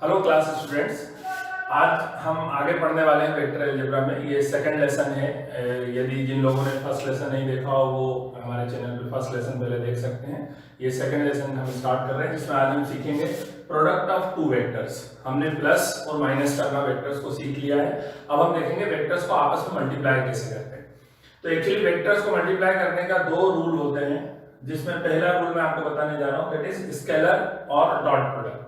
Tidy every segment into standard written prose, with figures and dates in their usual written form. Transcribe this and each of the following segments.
Hello class students, आज हम आगे पढ़ने वाले हैं वेक्टर अलजेब्रा में। ये सेकंड लेसन है। यदि जिन लोगों ने फर्स्ट लेसन नहीं देखा हो वो हमारे चैनल पे फर्स्ट लेसन पहले देख सकते हैं। ये सेकंड लेसन हम स्टार्ट कर रहे हैं, जिसमें आज हम सीखेंगे प्रोडक्ट ऑफ टू वेक्टर्स। हमने प्लस और माइनस करना वेक्टर्स को सीख लिया है। अब हम देखेंगे वेक्टर्स को आपस में मल्टीप्लाई कैसे करते हैं। तो एक्चुअली वेक्टर्स को मल्टीप्लाई करने का दो रूल होते हैं, जिसमें पहला रूल मैं आपको बताने जा रहा हूँ, दैट इज स्केलर और डॉट प्रोडक्ट।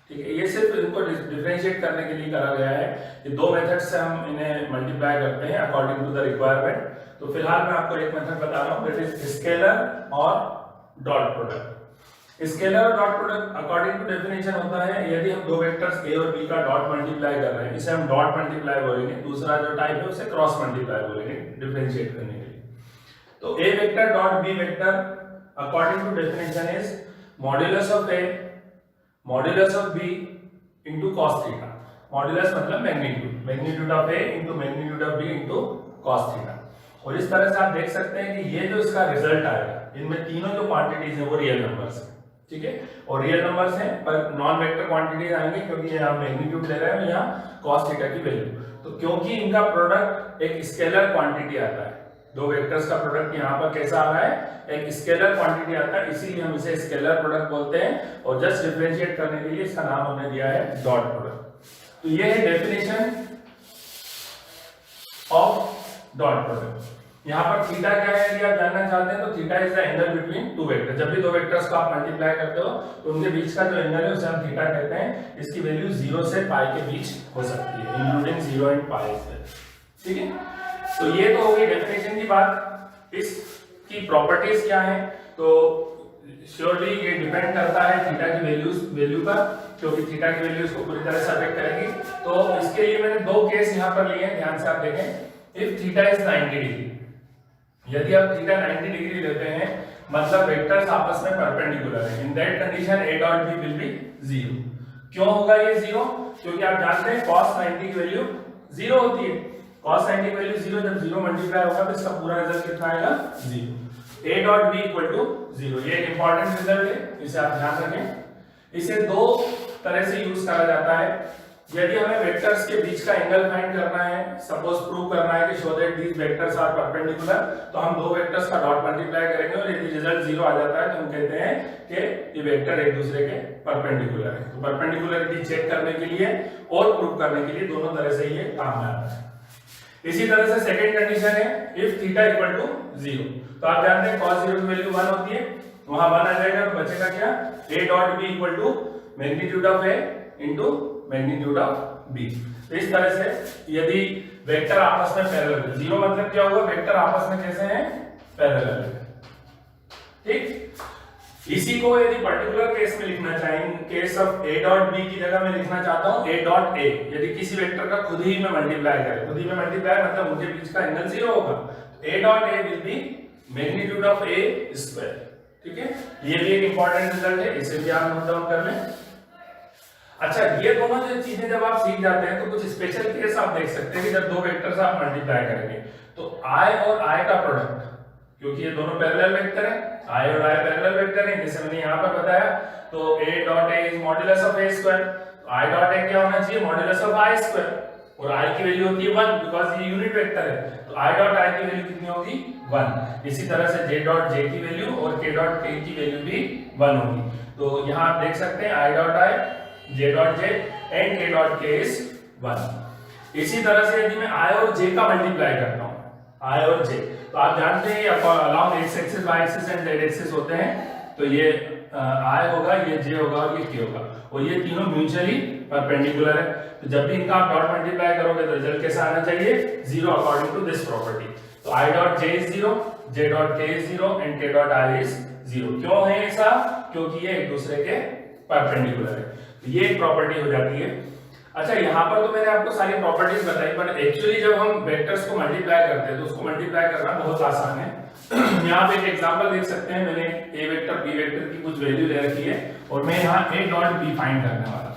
ठीक है, ये सिर्फ इनको डिफरेंशिएट करने के लिए करा गया है। ये दो मेथड से हम इन्हें मल्टीप्लाई करते हैं अकॉर्डिंग टू द रिक्वायरमेंट। तो फिलहाल मैं आपको एक मेथड बता रहा हूँ, दैट इज स्केलर और डॉट प्रोडक्ट। स्केलर और dot product according to definition होता है, यदि हम दो वेक्टर्स ए और बी का डॉट मल्टीप्लाई कर रहे हैं, इसे हम डॉट मल्टीप्लाई बोलेंगे। दूसरा जो टाइप है उसे क्रॉस मल्टीप्लाई बोलेंगे, डिफरेंशिएट करने के लिए। तो A vector dot B vector according to definition is modulus of A modulus of B into cos theta. Modulus मतलब magnitude, magnitude of A into magnitude of B into cos theta. और इस तरह से आप देख सकते हैं कि ये जो इसका रिजल्ट आएगा, इनमें तीनों जो क्वांटिटीज है वो रियल नंबर्स हैं। ठीक है, और रियल नंबर्स हैं पर नॉन वेक्टर क्वांटिटीज आएंगे, क्योंकि यहाँ मैग्नीट्यूड ले रहे हैं, यहाँ cos थीटा की वैल्यू। तो क्योंकि इनका प्रोडक्ट एक स्केलर क्वांटिटी आता है, दो वेक्टर्स का प्रोडक्ट यहाँ पर कैसा आ रहा है, एक स्केलर क्वांटिटी आता है, इसीलिए हम इसे स्केलर प्रोडक्ट बोलते हैं। और जस्ट डिफरेंशिएट करने के लिए इसका नाम हमने दिया है डॉट प्रोडक्ट। तो ये है डेफिनेशन ऑफ डॉट प्रोडक्ट। यहाँ पर थीटा क्या है, यदि आप जानना चाहते हैं तो theta is the angle between two vector. जब भी दो वेक्टर्स को आप मल्टीप्लाई करते हो तो उनके बीच का जो एंगल है उसे हम थीटा कहते हैं। इसकी वैल्यू 0 से पाई के बीच हो सकती है, इंक्लूडिंग 0 एंड पाई। ठीक है, तो ये तो हो गई डेफिनेशन की बात। इसकी प्रॉपर्टीज क्या है, तो श्योरली ये डिपेंड करता है थीटा की वैल्यू पर, क्योंकि थीटा की वैल्यू इसको पूरी तरह से अफेक्ट करेगी। तो इसके लिए मैंने दो केस यहाँ पर लिए हैं, ध्यान से आप देखें। इफ थीटा इज 90 डिग्री, यदि आप थीटा 90 डिग्री लेते हैं मतलब वेक्टर्स आपस में परपेंडिकुलर है, इन that condition a dot b will B 0। क्यों होगा ये 0? क्योंकि आप जानते हैं cos 90 की वैल्यू 0 होती है। cos 90 की वैल्यू 0, जब 0 मल्टीप्लाई होगा तो इसका पूरा रिजल्ट कितना आएगा, 0। a dot b equal to 0। ये इंपॉर्टेंट रिजल्ट है, इसे आप ध्यान रखें। इसे दो तरह से यूज करा जाता है। यदि हमें वेक्टर्स के बीच का एंगल फाइंड करना है, सपोज प्रूव करना है कि show that these vectors are perpendicular, तो हम दो वेक्टर्स का डॉट मल्टीप्लाई करेंगे और यदि रिजल्ट 0 आ जाता है तो हम कहते हैं कि ये वेक्टर एक दूसरे के परपेंडिकुलर है। तो परपेंडिकुलरिटी चेक करने के लिए और प्रूव करने के लिए दोनों तरह से ये काम में आता है। इसी तरह से सेकंड कंडीशन है इफ थीटा इक्वल टू 0। तो आप जानते हैं cos 0 की वैल्यू 1 होती है, वहां 1 आ जाएगा तो बचेगा क्या, a dot b equal to magnitude of a into magnitude of b। तो इस तरह से यदि वेक्टर आपस में पैरेलल है, 0 मतलब क्या होगा, वेक्टर आपस में कैसे हैं, पैरेलल है। ठीक, इसी को यदि पर्टिकुलर केस में लिखना चाहेंगे, case of a dot b की जगह मैं लिखना चाहता हूं a डॉट a। यदि किसी वेक्टर का खुद ही में मल्टीप्लाई करें, खुद ही में मल्टीप्लाई मतलब उनके बीच का एंगल 0 होगा, तो a dot a will be magnitude of a square. ठीक है, ये भी एक इंपॉर्टेंट रिजल्ट है, इसे भी आप नोट डाउन कर लें। अच्छा, ये दोनों जो चीजें जब आप सीख जाते हैं तो कुछ स्पेशल केस आप देख सकते हैं कि जब दो वेक्टर्स आप मल्टीप्लाई करेंगे तो i और i का प्रोडक्ट, क्योंकि ये दोनों पैरेलल वेक्टर हैं, i और i पैरेलल वेक्टर हैं, जैसे मैंने यहाँ पर बताया। तो a dot a is modulus of a square, तो i डॉट a क्या होना चाहिए, मॉड्यूलस ऑफ i स्क्वायर। और i की वैल्यू होती है 1, बिकॉज़ ये यूनिट वेक्टर है, तो i डॉट i की वैल्यू कितनी होगी, 1। इसी तरह से j डॉट j की वैल्यू और k डॉट k की वैल्यू भी 1 होगी। तो यहाँ आप देख सकते हैं i dot i, j dot j and k dot k is 1। इसी तरह से यदि मैं i और j का मल्टीप्लाई करता हूँ, i और j, तो आप जानते हैं along x axis y axis and z axis होते हैं। तो ये i होगा, ये j होगा और ये k होगा, और ये तीनों म्यूचुअली परपेंडिकुलर है। तो जब भी इनका आप डॉट मल्टीप्लाई करोगे तो रिजल्ट कैसा आना चाहिए, 0 अकॉर्डिंग टू दिस प्रॉपर्टी। तो i dot j is 0, j dot k is 0 and k dot i is 0। क्यों है ऐसा, क्योंकि ये एक दूसरे के परपेंडिकुलर है। तो ये एक प्रॉपर्टी हो जाती है। अच्छा, यहाँ पर तो मैंने आपको सारी प्रॉपर्टीज बताई, पर एक्चुअली जब हम वेक्टर्स को मल्टीप्लाई करते हैं तो उसको मल्टीप्लाई करना बहुत आसान है। यहाँ पे एक एग्जांपल देख सकते हैं, मैंने a वेक्टर b वेक्टर की कुछ वैल्यू ले रखी है और मैं यहाँ a डॉट b फाइंड करने वाला हूँ।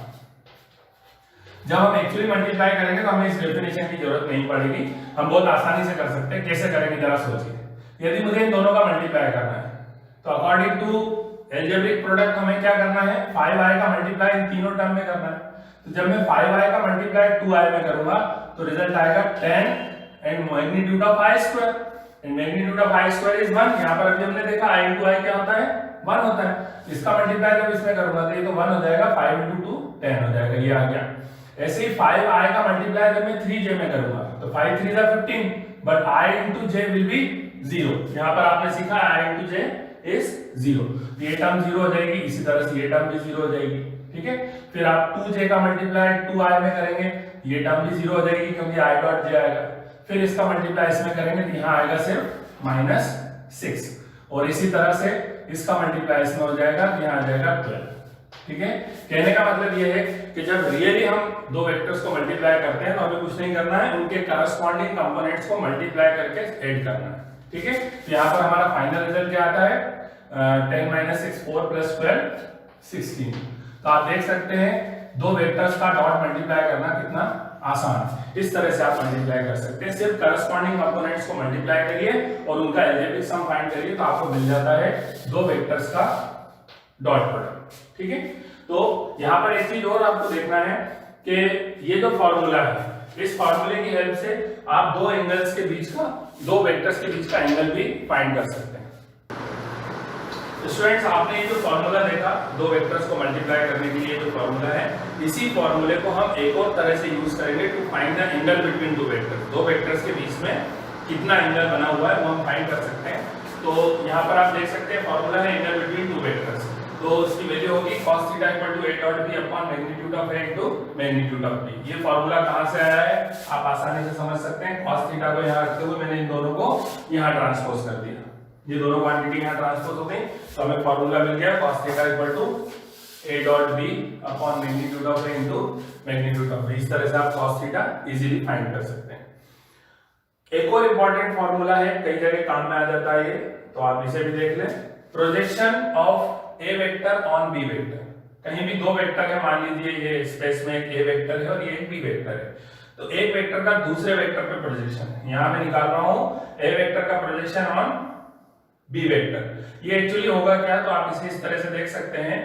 जब हम एक्चुअली मल्टीप्लाई करेंगे तो हमें इस डेफिनेशन की जरूरत नहीं पड़ेगी, हम बहुत आसानी से कर सकते हैं। कैसे करेंगे जरा सोचिए। यदि मुझे इन दोनों का मल्टीप्लाई करना है तो अकॉर्डिंग टू एल्जेब्रिक प्रोडक्ट हमें क्या करना है, 5i का मल्टीप्लाई इन तीनों टर्म में करना है। तो जब मैं 5i का मल्टीप्लाई 2i में करूंगा तो रिजल्ट आएगा 10 and magnitude of i square, and magnitude of i square is 1। यहां पर अभी हमने देखा i into i क्या होता है, 1 होता है। इसका मल्टीप्लाई जब इसमें करूंगा तो ये तो 1 हो जाएगा, 5 into 2 10 हो जाएगा, ये आ गया। ऐसे ही 5i का मल्टीप्लाई जब मैं 3j में करूंगा तो 5 3 जा 15, but i into j will be 0। यहां पर आपने सीखा i into j is 0, ये टर्म 0 हो जाएगी, इसी तरह से ये टर्म भी 0 हो जाएगी, ठीक है। फिर आप 2j का मल्टीप्लाई 2i में करेंगे, ये टर्म भी 0 हो जाएगी क्योंकि i डॉट j आएगा। फिर इसका मल्टीप्लाई इसमें करेंगे तो यहाँ आएगा सिर्फ -6, और इसी तरह से इसका मल्टीप्लाई इसमें हो जाएगा तो यहाँ आ जाएगा 12, ठीक है। कहने का मतलब ये है कि जब रियली हम दो वेक्टर्स को मल्टीप्लाई करते हैं तो हमें कुछ नहीं करना है, उनके करस्पॉन्डिंग कंपोनेंट्स को मल्टीप्लाई करके ऐड करना है, ठीक है। तो यहाँ पर हमारा फाइनल रिजल्ट क्या आता है, 10 - 6 4 + 12 16। तो आप देख सकते हैं दो वेक्टर्स का डॉट मल्टीप्लाई करना कितना आसान है। इस तरह से आप मल्टीप्लाई कर सकते हैं, सिर्फ करस्पॉन्डिंग कंपोनेंट्स को मल्टीप्लाई करिए और उनका अलजेब्रिक सम फाइंड करिए तो आपको मिल जाता है दो वेक्टर्स का डॉट प्रोडक्ट, ठीक है। तो यहाँ पर एक चीज और आपको देखना है कि ये जो फॉर्मूला है, इस फॉर्मूले की हेल्प से आप दो एंगल्स के बीच का, दो वेक्टर्स के बीच का एंगल भी फाइंड कर सकते हैं। स्टूडेंट्स, आपने ये जो फॉर्मूला देखा दो वेक्टर्स को मल्टीप्लाई करने के लिए जो फॉर्मूला है, इसी फॉर्मूले को हम एक और तरह से यूज करेंगे to find the angle between दो वेक्टर्स। दो वेक्टर्स के बीच में कितना एंगल बना हुआ है वो हम फाइंड कर सकते हैं। तो यहाँ पर आप देख सकते हैं फॉर्मूला है एंगल बिटवीन टू वेक्टर्स, तो उसकी वैल्यू होगी cos θ = a dot b upon magnitude of a into magnitude of b। ये फॉर्मूला कहां से आया है आप आसानी से समझ सकते हैं। cos θ को यहां रखते हुए मैंने इन दोनों को यहां ट्रांसपोज कर दिया, ये दोनों क्वांटिटी यहां ट्रांसपोज हो गई, तो हमें फॉर्मूला मिल गया cos θ = a dot b upon magnitude of a into magnitude of b। इस तरह से आप cos θ इजीली फाइंड कर सकते हैं। एक और इंपॉर्टेंट फॉर्मूला है, कई जगह काम में आ जाता है ये, तो आप इसे भी देख लें। Projection of A vector on B vector, कहीं भी दो वेक्टर है, मान लीजिए ये स्पेस में एक ए वेक्टर है और ये एक बी वेक्टर है, तो एक वेक्टर का दूसरे वेक्टर पे प्रोजेक्शन है। यहां मैं निकाल रहा हूं ए वेक्टर का प्रोजेक्शन ऑन बी वेक्टर। ये एक्चुअली होगा क्या, तो आप इसे इस तरह से देख सकते हैं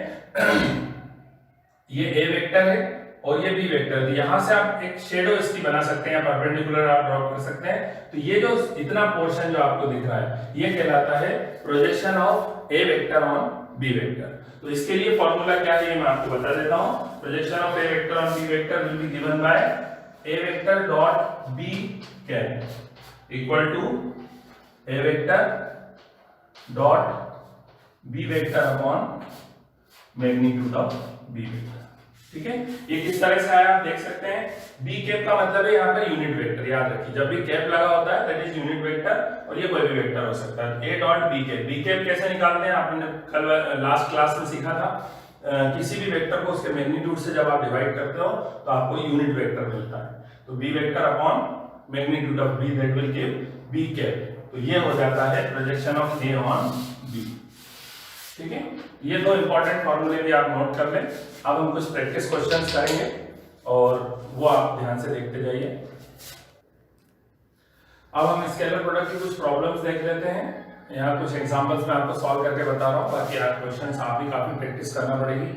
ये ए वेक्टर है और ये बी वेक्टर है, यहां से आप एक शेडो इसकी बना सकते हैं, परपेंडिकुलर आप ड्रॉ कर सकते हैं। तो ये जो इतना पोर्शन जो आपको दिख रहा है ये कहलाता है projection of A vector on B vector. तो इसके लिए फॉर्मूला क्या है ये मैं आपको बता देता हूं। Projection of A vector on B vector will be given by A vector dot B cap equal to A vector dot B vector upon magnitude of B vector, ठीक है। ये किस तरह से आया आप देख सकते हैं। बी कैप का मतलब है यहाँ पर यूनिट वेक्टर, याद रखिए जब भी कैप लगा होता है दैट इज यूनिट वेक्टर, और ये कोई भी वेक्टर हो सकता है। A dot B cap, B cap कैसे निकालते हैं आपने कल लास्ट क्लास में सीखा था। किसी भी वेक्टर को उसके मैग्नीट्यूड से जब आप डिवाइड करते हो तो आपको यूनिट वेक्टर मिलता है, तो B vector upon magnitude of B that will give B cap. तो ये हो जाता है projection of A on B, ठीक है। ये दो इंपॉर्टेंट फॉर्मूले भी आप नोट कर लें। अब हम कुछ प्रैक्टिस क्वेश्चंस करेंगे और वो आप ध्यान से देखते जाइए। अब हम स्केलर प्रोडक्ट की कुछ प्रॉब्लम्स देख लेते हैं। यहाँ कुछ एग्जांपल्स मैं आपको सॉल्व करके बता रहा हूँ, बाकी आप क्वेश्चंस आप भी काफी प्रैक्टिस करना पड़ेगी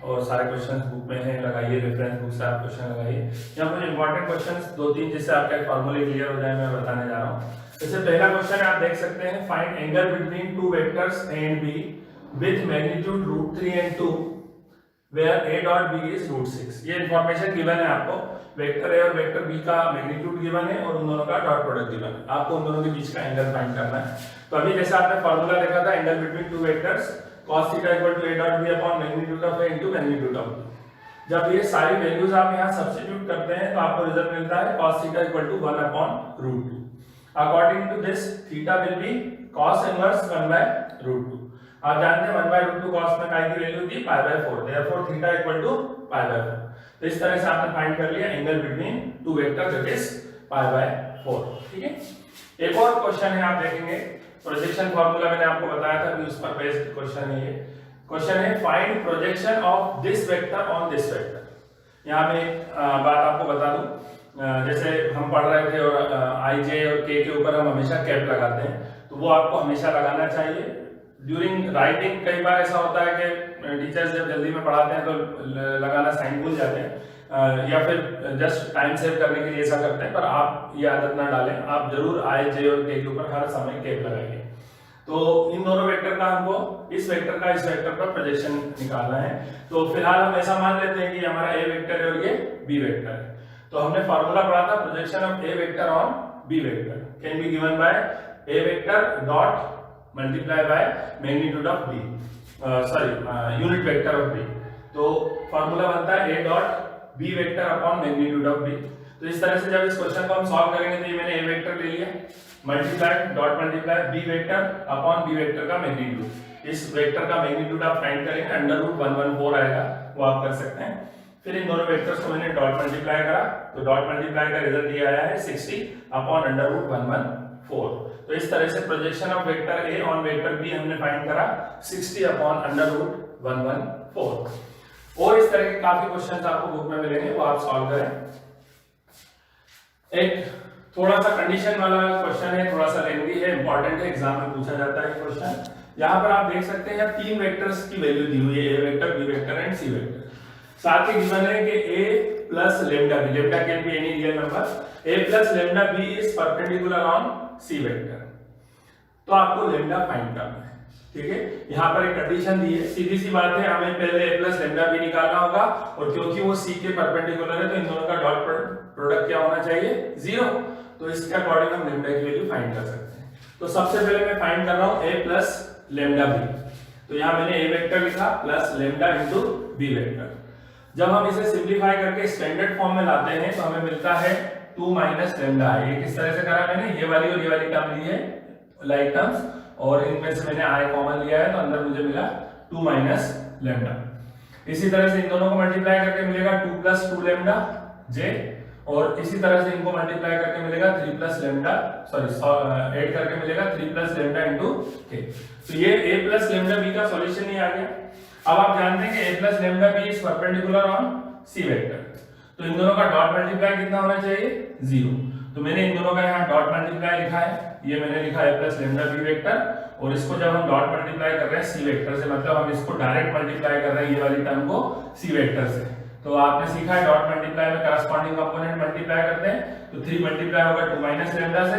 और सारे क्वेश्चंस बुक में हैं, लगाइए रेफरेंस बुक से आप क्वेश्चन लगाइए। यहाँ कुछ इंपॉर्टेंट क्वेश्चंस दो तीन जिससे आपके फॉर्मूले क्लियर हो जाए मैं बताने जा रहा हूँ। जैसे पहला क्वेश्चन है आप देख सकते हैं, find angle between two vectors A and B with magnitude √3 and 2 where a dot b is √6। ये इंफॉर्मेशन गिवन है आपको, वेक्टर a और वेक्टर b का मैग्नीट्यूड गिवन है और उन दोनों का डॉट प्रोडक्ट गिवन है, आपको उन दोनों के बीच का एंगल फाइंड करना है। तो अभी जैसे आपने फार्मूला देखा था angle between two vectors cos θ = a dot b upon magnitude of a into magnitude of b। जब ये सारी वैल्यूज आप यहां सब्स्टिट्यूट करते हैं तो आपको रिजल्ट मिलता है cos θ = 1 upon √2। According to this theta will be cos inverse 1/√2। आप जानते हैं 1/√2 cos में काय की वैल्यू थी π/4, therefore थीटा इक्वल टू π/4। तो इस तरह से आपने फाइंड कर लिया angle between two vector that is π/4, ठीक है। एक और क्वेश्चन है आप देखेंगे, प्रोजेक्शन फार्मूला मैंने आपको बताया था, उस पर बेस्ड क्वेश्चन है ये। क्वेश्चन है find projection of this vector on this vector. यहाँ मैं एक बात आपको बता दूं, जैसे हम पढ़ रहे थे और आई जे और के ऊपर हम हमेशा कैप लगाते हैं, तो वो आपको हमेशा लगाना चाहिए। ड्यूरिंग राइटिंग कई बार ऐसा होता है कि टीचर्स जब जल्दी में पढ़ाते हैं तो लगाना साइन भूल जाते हैं, या फिर जस्ट टाइम सेव करने के लिए ऐसा करते हैं, पर आप ये आदत ना डालें, आप जरूर आई जे और के ऊपर हर समय कैप लगाइए। तो इन दोनों वेक्टर का हमको इस वेक्टर का इस वेक्टर पर प्रोजेक्शन निकालना है। तो फिलहाल हम ऐसा मान लेते हैं कि हमारा ए वेक्टर है और ये बी वेक्टर है। तो हमने फार्मूला पढ़ा था projection of A vector on B vector can be given by A vector dot multiply by magnitude of B, sorry unit vector of B. तो फार्मूला बनता है A dot B vector upon magnitude of B. तो इस तरह से जब इस question को हम सॉल्व करेंगे तो ये मैंने ए वेक्टर ले लिया, multiply dot multiply B vector upon B vector का मैग्नीट्यूड। इस वेक्टर का मैग्नीट्यूड आप फाइंड करेंगे, अंडर रूट 114 आएगा, वो आप कर सकते हैं। फिर इन दोनों वेक्टर्स को मैंने डॉट मल्टीप्लाई करा, तो डॉट मल्टीप्लाई का रिजल्ट ये आया है 60 अपॉन अंडर रूट 114। तो इस तरह से projection of vector A on vector B हमने फाइंड करा 60 अपॉन अंडर रूट 114। और इस तरह के काफी क्वेश्चंस आपको बुक में मिलेंगे, वो आप सॉल्व करें। एक थोड़ा सा कंडीशन वाला क्वेश्चन है, थोड़ा सा लेंथी है, इंपॉर्टेंट है, एग्जाम में पूछा जाता है क्वेश्चन। यहाँ पर आप देख सकते हैं तीन वेक्टर्स की वैल्यू दी हुई है, A vector, B vector and C vector. साथ ही गिवन है कि a plus lambda B, lambda can be any real number, a plus lambda B is perpendicular on C vector. तो आपको लेम्डा फाइंड करना है, ठीक है। यहाँ पर एक कंडीशन दी है, सीधी सी बात है, हमें पहले a प्लस लेम्डा बी निकालना होगा, और क्योंकि वो c के परपेंडिकुलर है तो इन दोनों का डॉट प्रोडक्ट क्या होना चाहिए, 0। तो इसके अकॉर्डिंग हम लेम्डा की वैल्यू फाइंड कर सकते हैं। तो सबसे पहले मैं फाइंड कर रहा हूँ a प्लस लेम्डा बी। तो यहाँ मैंने a वेक्टर लिखा plus lambda into B vector. जब हम इसे सिंप्लीफाई करके स्टैंडर्ड फॉर्म में लाते हैं तो हमें मिलता है 2 माइनस लेम्डा। ये किस तरह से करा मैंने, ये वाली और ये वाली टर्म ली है लाइक टर्म्स, और इनमें से मैंने i कॉमन लिया है, तो अंदर मुझे मिला 2 माइनस लेम्डा। इसी तरह से इन दोनों को मल्टीप्लाई करके मिलेगा 2 प्लस 2 लेम्डा जे, और इसी तरह से इनको मल्टीप्लाई करके मिलेगा 3 प्लस लेम्डा, सॉरी ऐड करके मिलेगा 3 प्लस लेम्डा इंटू के। तो ये a प्लस लेम्डा बी का सॉल्यूशन ही आ गया। अब आप जानते हैं कि a plus lambda B is perpendicular on C vector, तो इन दोनों का डॉट मल्टीप्लाई कितना होना चाहिए, 0। तो मैंने इन दोनों का यहाँ डॉट मल्टीप्लाई लिखा है, ये मैंने लिखा a plus lambda B vector, और इसको जब हम डॉट मल्टीप्लाई कर रहे हैं सी वेक्टर से, मतलब हम इसको डायरेक्ट मल्टीप्लाई कर रहे हैं ये वाली टर्म को सी वेक्टर से। तो आपने सीखा है डॉट मल्टीप्लाई में करस्पॉन्डिंग कंपोनेंट मल्टीप्लाई करते हैं, तो 3 मल्टीप्लाई होगा 2 माइनस लेम्डा से,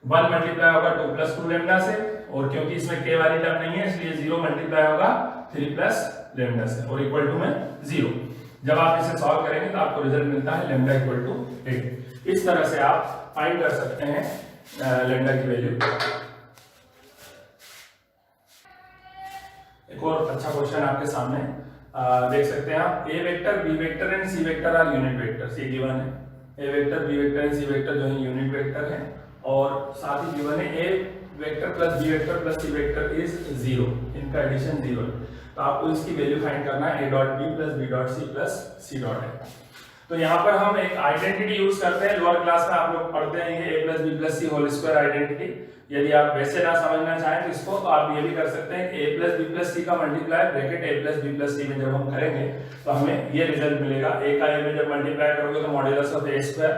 1 मल्टीप्लाई होगा 2 प्लस 2 लेम्डा से, और क्योंकि इसमें k वाली टर्म नहीं है इसलिए 0 मल्टीप्लाई होगा 3 प्लस लेम्डा से, और इक्वल टू में 0। जब आप इसे सॉल्व करेंगे तो आपको रिजल्ट मिलता है लेम्डा इक्वल टू 8। इस तरह से आप फाइंड कर सकते हैं लेम्डा की वैल्यू। एक और अच्छा क्वेश्चन आपके सामने देख सकते हैं आप, A vector, B vector and C vector are unit vectors. ये गिवन है, A vector, B vector and C vector जो है यूनिट वेक्टर है, और साथ ही गिवन है A vector plus B vector plus C vector is 0, इनका एडिशन 0 है। तो आपको इसकी वैल्यू फाइंड करना है a dot B plus B dot C plus C dot है। तो यहाँ पर हम एक आइडेंटिटी यूज करते हैं, लोअर क्लास में आप लोग पढ़ते हैं ये a plus B plus C whole square identity. यदि आप वैसे ना समझना चाहें तो इसको, तो आप ये भी कर सकते हैं कि a plus B plus C का multiply bracket a plus B plus C में जब हम करेंगे तो हमें ये रिजल्ट मिलेगा। a का a में जब मल्टीप्लाई करोगे तो मॉड्यूलस ऑफ a स्क्वायर,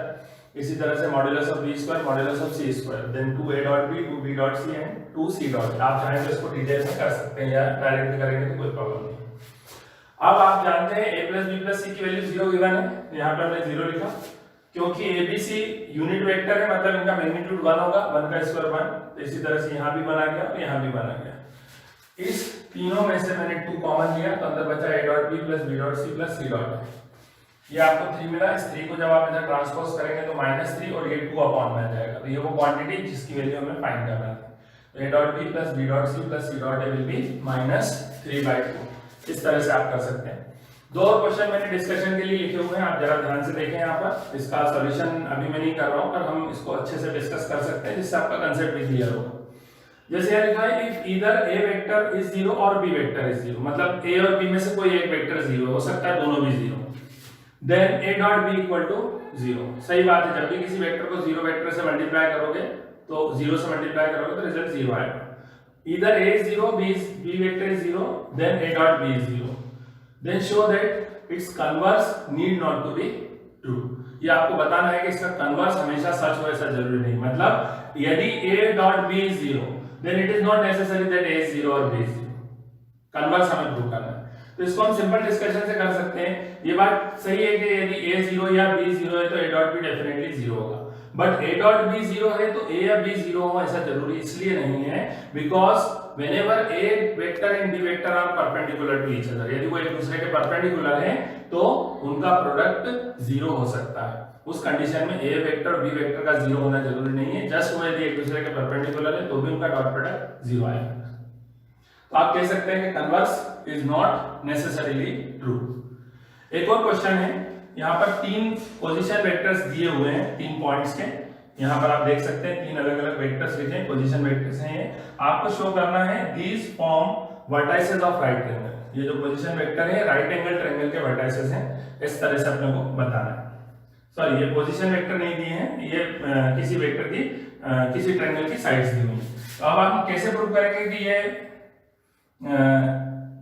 इसी तरह से modulus of b square, modulus of c square, then 2a dot b, 2b dot c and 2c dot. आप चाहें तो इसको डिटेल में कर सकते हैं या डायरेक्ट करेंगे तो कोई प्रॉब्लम नहीं। अब आप जानते हैं a प्लस बी प्लस सी की वैल्यू 0 गिवन है, यहाँ पर मैं 0 लिखा क्योंकि a b c unit vector है, मतलब इनका मैग्नीट्यूड 1 होगा, 1 का स्क्वायर 1। तो इसी तरह से यहाँ भी बना गया और यहाँ भी बना गया। इस तीनों में से मैंने 2 कॉमन लिया तो अंदर बचा a dot b plus b dot c plus c dot. ये आपको 3 मिला, इस 3 को जब आप इधर ट्रांसपोज करेंगे तो -3 और ये 2 अपॉन में आ जाएगा। तो ये वो क्वांटिटी जिसकी वैल्यू हमें फाइंड करना है। तो a dot b plus b dot c plus c dot will be -3/2। इस तरह से आप कर सकते हैं। 2 और क्वेश्चन मैंने डिस्कशन के लिए लिखे हुए हैं, आप जरा ध्यान से देखें। यहाँ पर इसका सॉल्यूशन अभी मैं नहीं कर रहा हूँ, पर हम इसको अच्छे से डिस्कस कर सकते हैं जिससे आपका कंसेप्ट भी क्लियर होगा। जैसे यहाँ लिखा है if either a vector is 0 और b वेक्टर इज 0, मतलब a और b में से कोई एक वेक्टर 0 हो सकता है, दोनों भी 0, then a dot b equal to 0। सही बात है, जब भी किसी वेक्टर को 0 वेक्टर से मल्टीप्लाई करोगे तो 0 से मल्टीप्लाई करोगे तो रिजल्ट 0 आएगा। Either a is 0, b vector is 0, then a dot b is 0. Then show that its converse need not to be true. ये आपको बताना है कि इसका कन्वर्स हमेशा सच हो, ऐसा जरूरी नहीं। मतलब यदि a dot b is 0, then it is not necessary that a is 0 or b is 0. Converse हमें प्रूव करना है। तो इसको हम सिंपल डिस्कशन से कर सकते हैं। ये बात सही है कि यदि a 0 या b 0 है तो a डॉट b डेफिनेटली 0 होगा, बट a डॉट b 0 है तो a या b 0 हो ऐसा जरूरी इसलिए नहीं है because whenever a vector and b vector are perpendicular to each other, यदि वो एक दूसरे के परपेंडिकुलर हैं तो उनका प्रोडक्ट 0 हो सकता है। उस कंडीशन में a वेक्टर b वेक्टर का 0 होना जरूरी नहीं है, जस्ट वो यदि एक दूसरे के परपेंडिकुलर है तो भी उनका डॉट प्रोडक्ट 0 आएगा। तो आप कह सकते हैं कि converse is not necessarily true. एक और क्वेश्चन है, यहाँ पर 3 पोजीशन वेक्टर्स दिए हुए हैं 3 पॉइंट्स के। यहाँ पर आप देख सकते हैं 3 अलग अलग वेक्टर्स लिखे हैं, पोजीशन वेक्टर्स हैं ये। आपको शो करना है these form vertices of right triangle. ये जो पोजीशन वेक्टर है राइट एंगल ट्रायंगल के वर्टाइसेस हैं, इस तरह से अपने को बताना है। सॉरी, ये पोजीशन वेक्टर नहीं दिए हैं, ये किसी वेक्टर की किसी ट्रायंगल की साइड्स दी हुई है। तो अब हम कैसे प्रूव करेंगे कि ये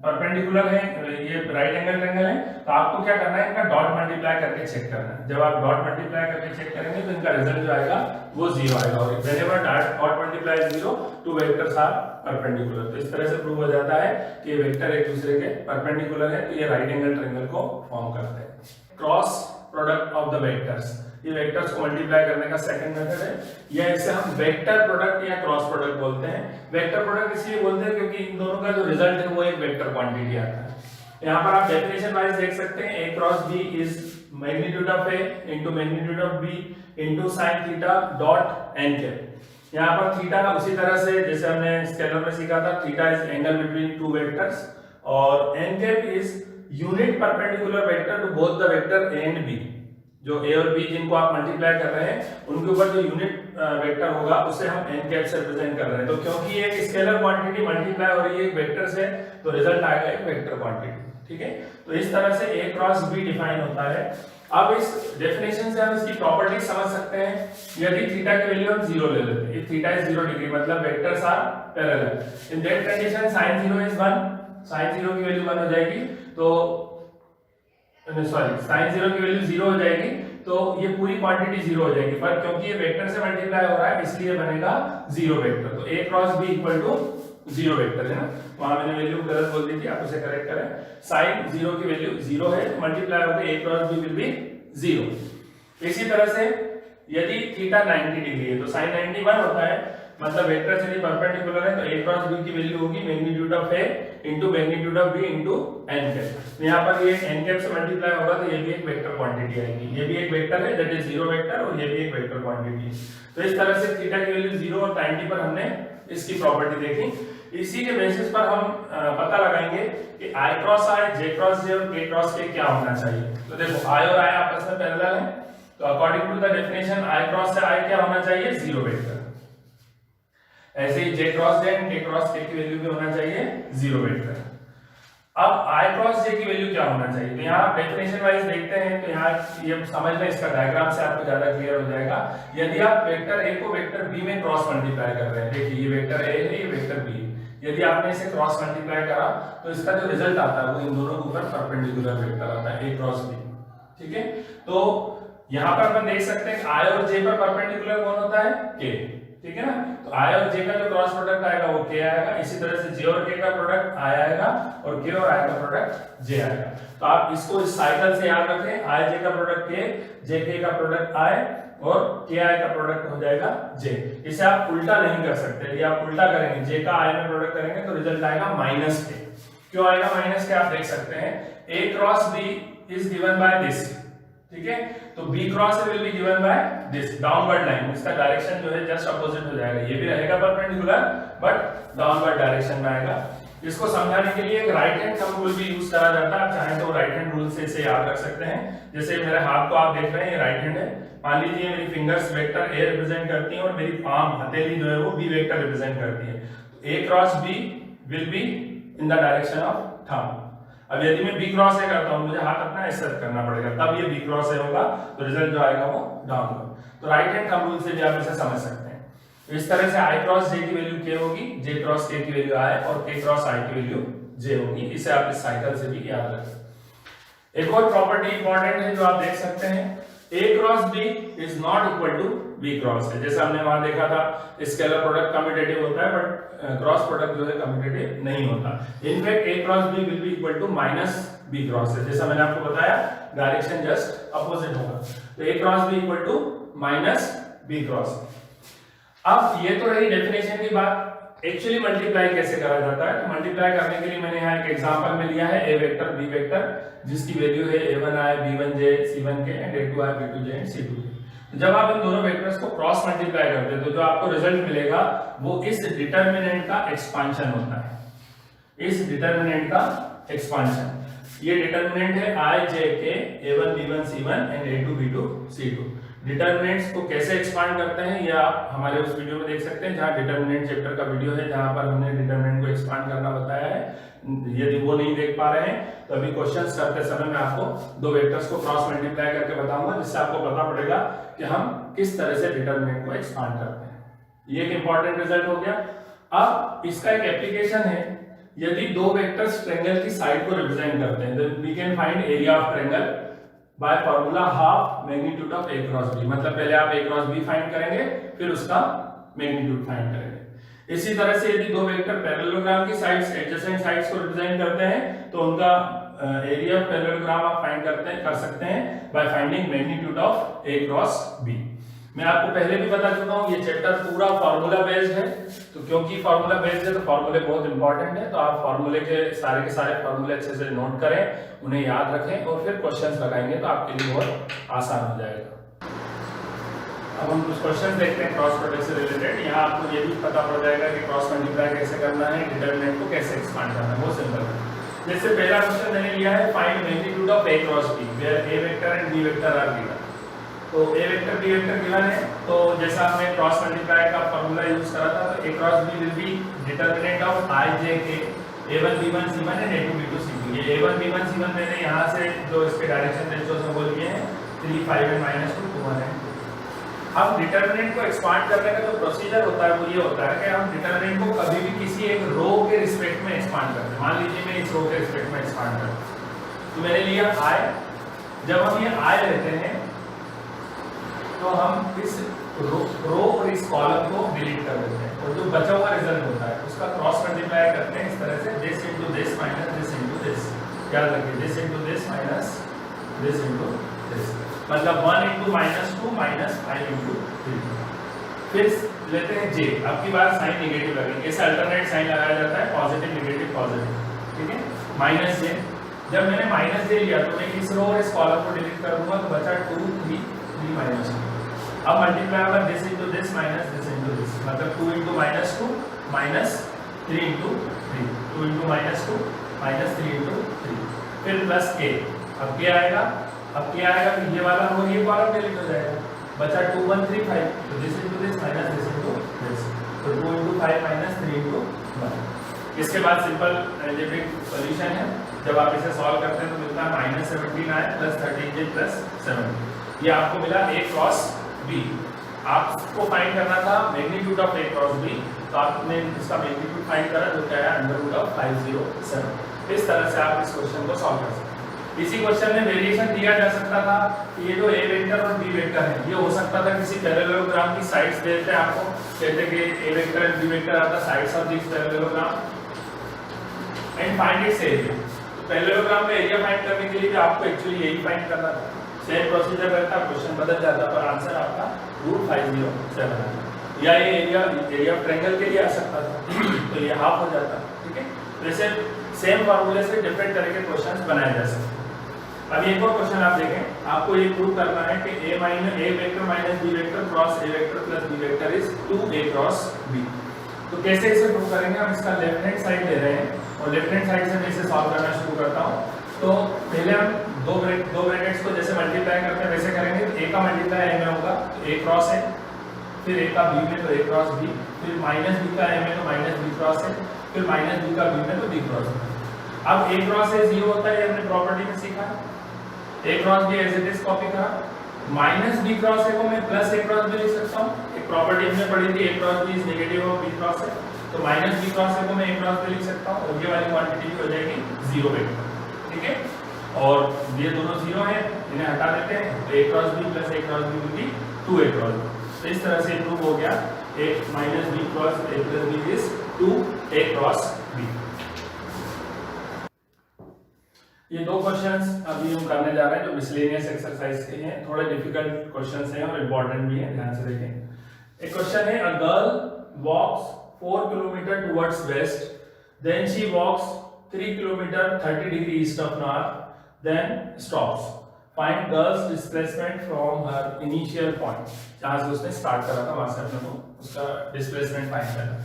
परपेंडिकुलर है, ये राइट एंगल ट्रायंगल है? तो आपको क्या करना है, इनका डॉट मल्टीप्लाई करके चेक करना है। जब आप डॉट मल्टीप्लाई करके चेक करेंगे तो इनका रिजल्ट जो आएगा वो 0 आएगा। और whenever dot multiply 0 two vectors are perpendicular. तो इस तरह से प्रूव हो जाता है कि वेक्टर एक दूसरे के परपेंडिकुलर है, तो ये राइट एंगल ट्रायंगल को फॉर्म करते हैं। Cross product of the vectors, ये वेक्टर्स को मल्टीप्लाई करने का सेकंड मेथड है, या इसे हम वेक्टर प्रोडक्ट या क्रॉस प्रोडक्ट बोलते हैं। वेक्टर प्रोडक्ट इसलिए बोलते हैं क्योंकि इन दोनों का जो रिजल्ट है वो एक वेक्टर क्वांटिटी आता है। यहाँ पर आप डेफिनेशन वाइज देख सकते हैं, a cross b is magnitude of a into magnitude of b into sin theta dot n cap. यहाँ पर थीटा उसी तरह से जैसे हमने स्केलर में सीखा था, theta is angle between two vectors, और n cap is unit perpendicular vector to both the vector a and b। जो a और b जिनको आप मल्टीप्लाई कर रहे हैं उनके ऊपर जो यूनिट वेक्टर होगा उसे हम n कैप से रिप्रेजेंट कर रहे हैं। तो क्योंकि ये एक स्केलर क्वांटिटी मल्टीप्लाई हो रही है एक वेक्टर से, तो रिजल्ट आएगा एक वेक्टर क्वांटिटी। ठीक है, तो इस तरह से a क्रॉस b डिफाइन होता है। अब इस डेफिनेशन से हम इसकी प्रॉपर्टीज समझ सकते हैं। यदि थीटा की वैल्यू हम 0 ले लेते हैं, इफ थीटा इज 0 डिग्री मतलब vectors are parallel, in that condition sin 0 is 1, sin 0 की वैल्यू 1 हो जाएगी, तो सॉरी sin 0 की वैल्यू 0 हो जाएगी, तो ये पूरी क्वांटिटी 0 हो जाएगी। पर क्योंकि ये वेक्टर से मल्टीप्लाई हो रहा है इसलिए बनेगा 0 वेक्टर। तो a cross b equal to 0 vector है ना, वहां मैंने वैल्यू गलत बोल दी थी, आप उसे करेक्ट करें। sin 0 की वैल्यू 0 है, मल्टीप्लाई होकर a cross b will B 0। इसी तरह से यदि थीटा 90 डिग्री है तो sin 90 1 होता है, मतलब वेक्टर से यदि परपेंडिकुलर है तो a क्रॉस b की वैल्यू होगी magnitude of a into magnitude of b into n cap. तो यहां पर ये n कैप से मल्टीप्लाई होगा तो ये भी एक वेक्टर क्वांटिटी आएगी। ये भी एक वेक्टर है, दैट इज 0 वेक्टर, और ये भी एक वेक्टर क्वांटिटी है। तो इस तरह से थीटा की वैल्यू 0 और 90 पर हमने इसकी प्रॉपर्टी देखी। इसी के बेसिस पर हम पता लगाएंगे कि i cross i, j cross j और k क्रॉस k क्या होना चाहिए। तो देखो i और i आपस में पैरेलल है, तो according to the definition i cross से i क्या होना चाहिए, 0 वेक्टर। ऐसे ही j cross j and k cross k की वैल्यू भी होना चाहिए 0 वेक्टर। अब i क्रॉस j की वैल्यू क्या होना चाहिए, तो यहाँ डेफिनेशन वाइज देखते हैं। तो यहाँ ये समझ लें, इसका डायग्राम से आपको ज्यादा क्लियर हो जाएगा। यदि आप वेक्टर a को वेक्टर b में क्रॉस मल्टीप्लाई कर रहे हैं, देखिए ये वेक्टर a है, ये वेक्टर b है, यदि आपने इसे क्रॉस मल्टीप्लाई करा तो इसका जो रिजल्ट आता है वो इन दोनों के ऊपर परपेंडिकुलर वेक्टर आता है, a क्रॉस b। ठीक है, तो यहाँ पर अपन देख सकते हैं i और j पर परपेंडिकुलर कौन होता है, k। ठीक है ना, तो i और j का जो क्रॉस प्रोडक्ट आएगा वो k आएगा। इसी तरह से j और k का प्रोडक्ट i आएगा और k और i का प्रोडक्ट j आएगा। तो आप इसको इस साइकिल से याद रखें, i j का प्रोडक्ट k, j k का प्रोडक्ट i और k i का प्रोडक्ट हो जाएगा j। इसे आप उल्टा नहीं कर सकते, यदि आप उल्टा करेंगे j का i में प्रोडक्ट करेंगे तो रिजल्ट आएगा माइनस k। क्यों आएगा माइनस k, आप देख सकते हैं a cross b is given by this. ठीक है, तो b cross will be given by this downward line, इसका डायरेक्शन जो है जस्ट अपोजिट हो जाएगा। ये भी रहेगा परपेंडिकुलर बट डाउनवर्ड डायरेक्शन में आएगा। इसको समझाने के लिए एक राइट हैंड थंब रूल भी यूज करा जाता है। आप चाहें तो राइट हैंड रूल से इसे याद रख सकते हैं। जैसे मेरे हाथ को आप देख रहे हैं, ये राइट हैंड है, मान लीजिए मेरी फिंगर्स वेक्टर a रिप्रेजेंट करती हैं और मेरी पाम हथेली जो है वो b वेक्टर रिप्रेजेंट करती है। तो a cross b will be in the direction of thumb. अब यदि मैं b क्रॉस से करता हूं, मुझे हाथ अपना ऐसे करना पड़ेगा, तब ये b क्रॉस से होगा, तो रिजल्ट जो आएगा वो डाउनवर्ड। तो राइट हैंड थंब रूल से भी आप इसे समझ सकते हैं। तो इस तरह से i क्रॉस j की वैल्यू k होगी, j क्रॉस k की वैल्यू i और k क्रॉस i की वैल्यू j होगी। इसे आप इस साइकिल से भी याद रखें। एक और प्रॉपर्टी इंपॉर्टेंट है जो आप देख सकते हैं, A cross B is not equal to B cross है। जैसा हमने वहां देखा था स्केलर प्रोडक्ट कम्यूटेटिव होता है बट क्रॉस प्रोडक्ट जो है कम्यूटेटिव नहीं होता। In fact A cross B will be equal to minus B cross है। जैसा मैंने आपको बताया डायरेक्शन जस्ट अपोजिट होगा। तो A cross B equal to minus B cross. अब ये तो रही डेफिनेशन की बात। एक्चुअली मल्टीप्लाई कैसे करा जाता है? तो मल्टीप्लाई करने के लिए मैंने यहाँ एक एग्जांपल में लिया है A वेक्टर B वेक्टर जिसकी वैल्यू है A1i B1j C1k and A2i B2j and C2k। जब आप इन दोनों वेक्टर्स को क्रॉस मल्टीप्लाई करते हैं तो जो आपको रिजल्ट मिलेगा वो इस डिटरमिनेंट का एक्सपांशन होता है। इस डिटरमिनेंट का एक्सपांशन, ये डिटरमिनेंट है I J K A1 B1 C1 and A2 B2 C2। Determinants को कैसे एक्सपांड करते हैं ये आप हमारे उस वीडियो में देख सकते हैं जहां डिटरमिनेंट चैप्टर का वीडियो है जहां पर हमने डिटरमिनेंट को एक्सपांड करना बताया है। यदि वो नहीं देख पा रहे हैं तो अभी क्वेश्चंस करते समय मैं आपको दो वेक्टर्स को क्रॉस मल्टीप्लाई करके बताऊंगा जिससे आपको पता पड़ेगा कि हम किस तरह से डिटरमिनेंट को एक्सपांड करते हैं। ये एक इंपॉर्टेंट रिजल्ट हो गया। अब इसका एक एप्लीकेशन है, यदि दो वेक्टर्स ट्रायंगल की साइड को रिप्रेजेंट करते हैं तो we can find area of triangle by formula half magnitude of A cross B। मतलब पहले आप A क्रॉस B फाइंड करेंगे फिर उसका मैग्नीट्यूड फाइंड करेंगे। इसी तरह से यदि दो वेक्टर पैरेललोग्राम की साइड्स एडजेसेंट साइड्स को रिप्रेजेंट करते हैं तो उनका एरिया ऑफ पैरेललोग्राम आप फाइंड कर सकते हैं by finding magnitude of A cross B। मैं आपको पहले भी बता चुका हूं ये चैप्टर पूरा फार्मूला बेस्ड है, तो क्योंकि फार्मूला बेस्ड है तो फार्मूले बहुत इंपॉर्टेंट है। तो आप फार्मूले के सारे फार्मूले अच्छे से नोट करें, उन्हें याद रखें और फिर क्वेश्चंस लगाएंगे तो आपके लिए बहुत आसान हो जाएगा। अब हम कुछ क्वेश्चन देखते हैं क्रॉस प्रोडक्ट से रिलेटेड। यहाँ आपको ये भी पता पड़ जाएगा कि क्रॉस मल्टीप्लाई कैसे करना है, डिटरमिनेंट को कैसे एक्सपांड करना है, बहुत सिंपल है। जैसे पहला क्वेश्चन मैंने लिया है find magnitude of A cross B where A vector and B vector are given. तो A vector B vector given है, तो जैसा हमने क्रॉस मल्टीप्लाई का फार्मूला यूज करा था तो A cross B will be determinant of I J K A1 B1 C1 and A2 B2 C2। ये A1 B1 C1 मैंने यहाँ से जो इसके डायरेक्शन रेशियोज हैं वो लिए हैं 3 5 एंड -2 2 1 है। अब डिटरमिनेंट को एक्सपांड करने का जो प्रोसीजर होता है वो ये होता है कि हम डिटरमिनेंट को कभी भी किसी एक रो के रिस्पेक्ट में एक्सपांड करते हैं। मान लीजिए मैं इस रो के रिस्पेक्ट में एक्सपांड करता हूं तो मैंने लिया I। जब हम ये I लेते हैं तो हम इस रो और इस कॉलम को डिलीट कर देते हैं और जो बचा हुआ रिजल्ट होता है उसका क्रॉस मल्टीप्लाई करते हैं इस तरह से this into this minus this into this. याद रखिए this into this minus this into this, मतलब 1 इनटू -2 माइनस 5 इनटू 3। फिर लेते हैं J। अब की बार साइन नेगेटिव लगेंगे, इसे अल्टरनेट साइन लगाया जाता है पॉजिटिव नेगेटिव पॉजिटिव, ठीक है। माइनस J, जब मैंने माइनस J लिया तो मैं इस रो और इस कॉलम को डिलीट कर दूंगा तो बचा 2 3 3 माइनस 2। अब मल्टीप्लाई होगा this into this minus this into this, मतलब 2 into -2 minus 3 into 3 2 into -2 minus 3 into 3 फिर प्लस K। अब क्या आएगा? अब क्या आएगा कि ये वाला और ये कॉलम डिलीट हो जाएगा, बचा 2 1 3 5 तो this into this minus this into this, तो 2 इनटू 5 माइनस 3 इनटू 1। इसके बाद सिंपल अलजेब्रिक सॉल्यूशन है, जब आप इसे सॉल्व करते हैं तो मिलता है -17i प्लस 13j प्लस 7। ये आपको मिला A क्रॉस B। आपको फाइंड करना था magnitude of A cross B, तो आपने इसका मैग्नीट्यूड फाइंड करा जो क्या है √507। इस तरह से आप इस क्वेश्चन को सॉल्व कर सकते हैं। इसी क्वेश्चन में वेरिएशन दिया जा सकता था कि ये जो A वेक्टर और B वेक्टर है ये हो सकता था किसी पैरेललोग्राम की साइड्स देते हैं आपको, कहते कि A vector and B vector are the sides of this parallelogram and find its area. Parallelogram का एरिया फाइंड करने के लिए भी आपको एक्चुअली यही फाइंड करना था। सेम प्रोसीजर रहता, क्वेश्चन बदल जाता पर आंसर आपका √507 है। या ये एरिया ऑफ ट्रायंगल के लिए आ सकता था तो ये हाफ हो जाता, ठीक है। वैसे सेम फार्मूले से डिफरेंट तरह के क्वेश्चंस बनाए जा सकते हैं। अब एक और क्वेश्चन आप देखें, आपको ये प्रूव करना है कि A vector minus B vector cross A vector plus B vector is 2A cross B। तो कैसे इसे प्रूव करेंगे? हम इसका लेफ्ट हैंड साइड ले रहे हैं और लेफ्ट हैंड साइड से मैं इसे सॉल्व करना शुरू करता हूं। तो पहले हम दो ब्रैकेट्स को जैसे मल्टीप्लाई करते हैं वैसे करेंगे। तो A का मल्टीप्लाई A में होगा तो A क्रॉस है, फिर A का B में तो A क्रॉस B, फिर माइनस B का A में तो माइनस B क्रॉस है, फिर माइनस B का B में तो B क्रॉस है। अब A क्रॉस A 0 होता है, हमने प्रॉपर्टी में सीखा। A cross B as it is copy करा। माइनस B क्रॉस A को मैं प्लस A क्रॉस B लिख सकता हूँ। एक प्रॉपर्टी हमने पढ़ी थी A cross B is negative of B cross A, तो माइनस B क्रॉस A को मैं A क्रॉस B लिख सकता हूँ और ये वाली क्वांटिटी हो जाएगी 0 वेक्टर, ठीक है। और ये दोनों 0 है इन्हें हटा देते हैं तो a cross b plus a cross b will B 2a cross b। तो इस तरह से प्रूव हो गया a minus b cross a plus b is 2a cross b। ये दो क्वेश्चंस अभी हम करने जा रहे हैं जो मिसलेनियस एक्सरसाइज के हैं, थोड़े डिफिकल्ट क्वेश्चंस हैं और इंपॉर्टेंट भी हैं, ध्यान से देखें। एक क्वेश्चन है a girl walks 4 kilometre towards west, then she walks 3 kilometre 30 degree east of north, then stops. Find girl's displacement from her initial point, जहां से उसने स्टार्ट करा था वहां से अपने को उसका डिस्प्लेसमेंट फाइंड करना।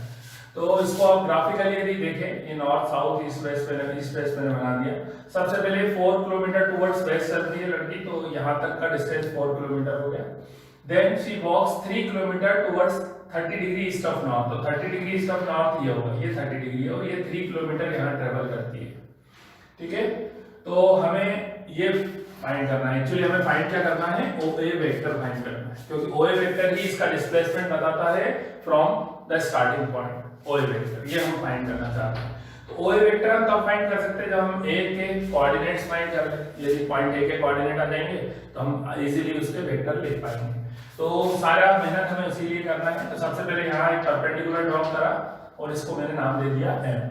तो इसको आप ग्राफिकली यदि देखें, ये नॉर्थ साउथ ईस्ट वेस्ट मैंने बना दिया। सबसे पहले 4 किलोमीटर टुवर्ड्स वेस्ट चलती है लड़की, तो यहाँ तक का डिस्टेंस 4 किलोमीटर हो गया। Then she walks 3 kilometre towards 30 degree east of north, तो 30 डिग्री ईस्ट ऑफ नॉर्थ ये होगा, ये 30 डिग्री है और ये 3 किलोमीटर यहाँ ट्रेवल करती है। ठीक है, तो हमें ये फाइंड करना है। एक्चुअली हमें फाइंड क्या करना है, OA वेक्टर फाइंड करना है, क्योंकि OA वेक्टर ही इसका डिस्प्लेसमेंट बताता है from the starting point. OA vector ये हम फाइंड करना चाहते हैं। तो OA वेक्टर हम तब फाइंड कर सकते हैं जब हम A के कोऑर्डिनेट्स फाइंड कर लें। यदि पॉइंट A के कोऑर्डिनेट आ जाएंगे तो हम इजीली उसके वेक्टर लिख पाएंगे। तो सारा मेहनत हमें इसीलिए करना है। तो सबसे पहले यहाँ एक परपेंडिकुलर ड्रॉ करा और इसको मैंने नाम दे दिया M।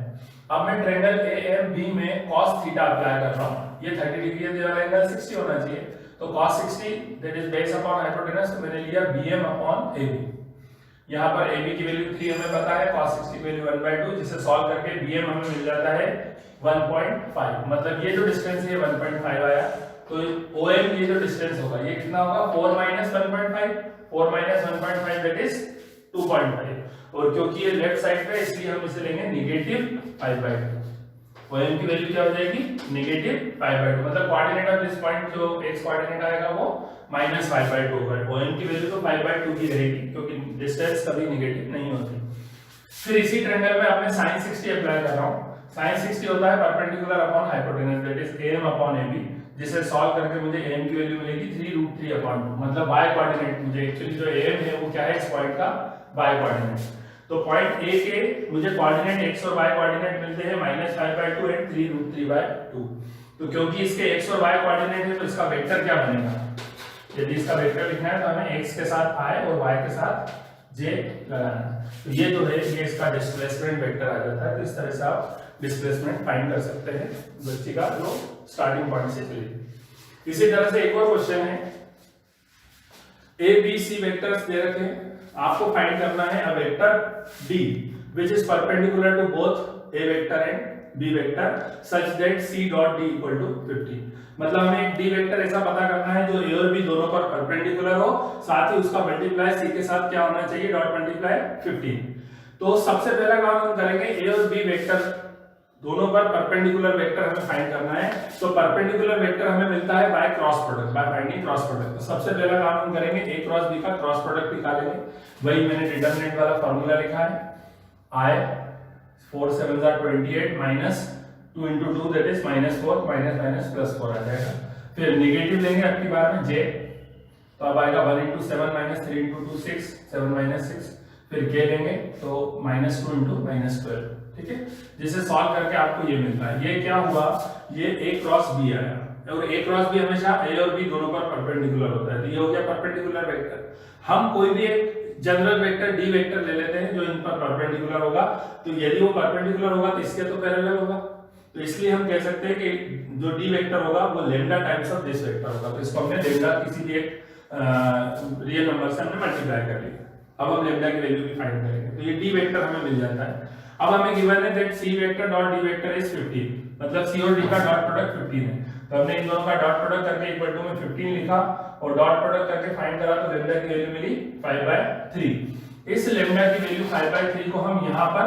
अब मैं ट्रायंगल AMB में cos थीटा अप्लाई कर रहा हूँ। ये 30 डिग्री है, वाला एंगल 60 होना चाहिए, तो cos 60 that is base upon hypotenuse, तो मैंने लिया BM अपॉन AB। यहाँ पर AB की वैल्यू 3 हमें पता है, cos 60 की वैल्यू 1/2, जिसे सॉल्व करके BM हमें मिल जाता है 1.5। मतलब ये जो डिस्टेंस है 1.5 आया। तो OM ये जो डिस्टेंस होगा ये कितना होगा, 4 माइनस 1.5, 4 माइनस 1.5 दैट इज 2.5। और क्योंकि ये लेफ्ट साइड पे इसलिए हम इसे लेंगे नेगेटिव 5/2। OM की वैल्यू क्या हो जाएगी, नेगेटिव 5/2। मतलब कोऑर्डिनेट ऑफ दिस पॉइंट जो x कोऑर्डिनेट आएगा वो माइनस 5/2 होगा। OM की वैल्यू तो 5/2 की रहेगी क्योंकि डिस्टेंस कभी नेगेटिव नहीं होती। फिर इसी ट्रायंगल में आपने sin 60 अप्लाई कर रहा हूं। sin 60 होता है perpendicular upon hypotenuse that is AM upon AB, जिसे सॉल्व करके मुझे AM की वैल्यू मिलेगी 3√3/2। मतलब y कोऑर्डिनेट मुझे एक्चुअली जो AM है वो क्या है, इस पॉइंट का y कोऑर्डिनेट। तो पॉइंट A के मुझे कोऑर्डिनेट x और y कोऑर्डिनेट मिलते हैं -5/2 एंड 3√3/2। तो क्योंकि इसके x और y कोऑर्डिनेट है तो इसका वेक्टर क्या बनेगा, यदि इसका वेक्टर लिखना है तो हमें x के साथ i और y के साथ j लगाना है। तो ये जो है ये इसका डिस्प्लेसमेंट वेक्टर आ जाता है। तो इस तरह से आप डिस्प्लेसमेंट फाइंड कर सकते हैं बच्ची का जो स्टार्टिंग पॉइंट से चलेगी। इसी तरह से एक और क्वेश्चन है, A B C वेक्टर्स दे रखे हैं, आपको फाइंड करना है a vector D which is perpendicular to both A vector and B vector such that C dot D equal to 50। मतलब हमें एक D वेक्टर ऐसा पता करना है जो A और B दोनों पर परपेंडिकुलर हो, साथ ही उसका मल्टीप्लाई C के साथ क्या होना चाहिए, डॉट मल्टीप्लाई 15। तो सबसे पहला काम हम करेंगे A और B वेक्टर दोनों पर परपेंडिकुलर वेक्टर हमें फाइंड करना है। तो परपेंडिकुलर वेक्टर हमें मिलता है by cross product, by finding cross product. तो सबसे पहला काम हम करेंगे A क्रॉस B का क्रॉस प्रोडक्ट निकालेंगे। वही मैंने डिटरमिनेंट वाला फार्मूला लिखा है, I 4 7 28 minus 2 into 2 that is -4 minus +4 आ जाएगा। फिर नेगेटिव लेंगे अब की बार में J, तो अब आएगा 1 into 7 माइनस 3 into 2 6 7 माइनस 6। फिर K लेंगे तो -2 into -12, ठीक है, जिसे सॉल्व करके आपको ये मिलता है। ये क्या हुआ, ये A क्रॉस B आया, और A क्रॉस B हमेशा A और B दोनों पर परपेंडिकुलर होता है। तो ये हो गया परपेंडिकुलर वेक्टर। हम कोई भी एक जनरल वेक्टर D वेक्टर ले लेते हैं जो इन पर परपेंडिकुलर होगा। तो यदि वो परपेंडिकुलर होगा तो इसके तो पैरेलल होगा। तो इसलिए हम कह सकते हैं कि जो D वेक्टर होगा वो lambda times of this vector होगा। तो इसको हमने लैम्डा किसी भी एक रियल नंबर से हमने मल्टीप्लाई कर लिया। अब हम लैम्डा की वैल्यू भी फाइंड करेंगे। तो ये D वेक्टर हमें मिल जाता है। अब हमें गिवन है that C vector dot D vector is 15, मतलब C और D का डॉट प्रोडक्ट 15 है। तो हमने इन दोनों का डॉट प्रोडक्ट करके इक्वल टू में 15 लिखा और डॉट प्रोडक्ट करके फाइंड करा तो लैम्डा की वैल्यू मिली 5/3। इस लैम्डा की वैल्यू 5/3 को हम यहां पर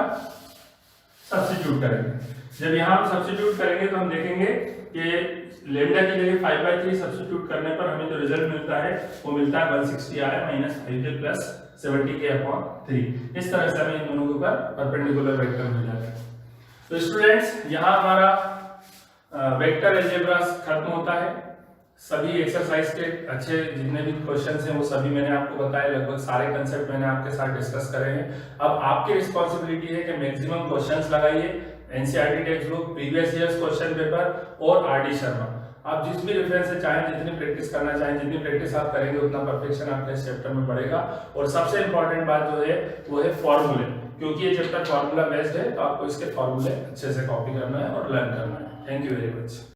सब्स्टिट्यूट करेंगे। जब यहां हम सब्स्टिट्यूट करेंगे तो हम देखेंगे कि लैम्डा की जगह 5/3 सब्स्टिट्यूट करने पर हमें जो रिजल्ट मिलता है वो मिलता है 160 आया -5j प्लस 70k/3। इस तरह से हमें इन दोनों के ऊपर परपेंडिकुलर वेक्टर मिल जाता है। तो स्टूडेंट्स यहाँ हमारा वेक्टर अलजेब्रा खत्म होता है। सभी एक्सरसाइज के अच्छे जितने भी क्वेश्चंस हैं वो सभी मैंने आपको बताए, लगभग सारे कंसेप्ट मैंने आपके साथ डिस्कस करे हैं। अब आपकी रिस्पॉन्सिबिलिटी है कि मैक्सिमम क्वेश्चंस लगाइए, NCERT text book, previous years question paper और आरडी शर्मा। आप जिस भी रेफरेंस से चाहें, जितनी प्रैक्टिस करना चाहें, जितनी प्रैक्टिस आप करेंगे उतना परफेक्शन आपका इस चैप्टर में बढ़ेगा। और सबसे इंपॉर्टेंट बात जो है वो है फॉर्मूले, क्योंकि ये चैप्टर फॉर्मूला बेस्ड है, तो आपको इसके फॉर्मूले अच्छे से कॉपी करना है और लर्न करना है। Thank you very much.